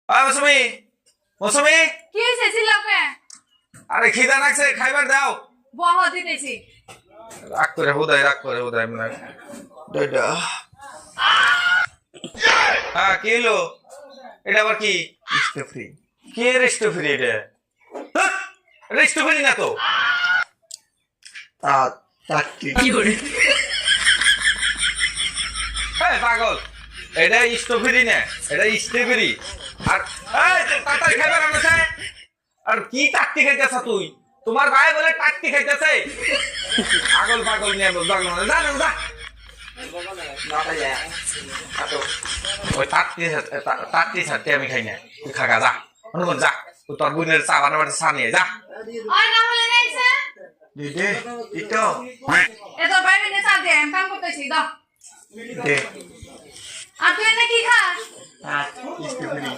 মৌসুমি মৌসুমি কি হয়েছে চিল্লাকে? আরে খিদা লাগছে খাইবার দাও। বহ দিতেছি। রাগ করে হুদাই দইটা। হ্যাঁ কি হলো? এটা আবার কি? স্টোফ্রি। কি রেস্টোফ্রি এটা? রেস্টোফ্রি না তো। কি করে? হ্যাঁ পাগল, এটা স্টোফ্রি না, এটা স্ট্রবেরি। আর তাড়াতাড়ি খাইবার আনছে। আর কি টাটকি খাইতেছ তুই? তোমার ভাই বলে টাটকি খাইতেছে। পাগল নিয়ে পাগল না জানো যা। ওই টাটকি ছাড়তে আমি খাই না। তুই খাগা যা, হনুমান যা। তুই তোর বোনের চা বানাবার চা নিয়ে যা। ওই না হলে নাইছে। দিদে দিতো এ তোর ভাই মিলে চা দে, আমি কাম করতেছি দাও। দে। আর তুই এনে কি খাস? স্ট্রবেরি।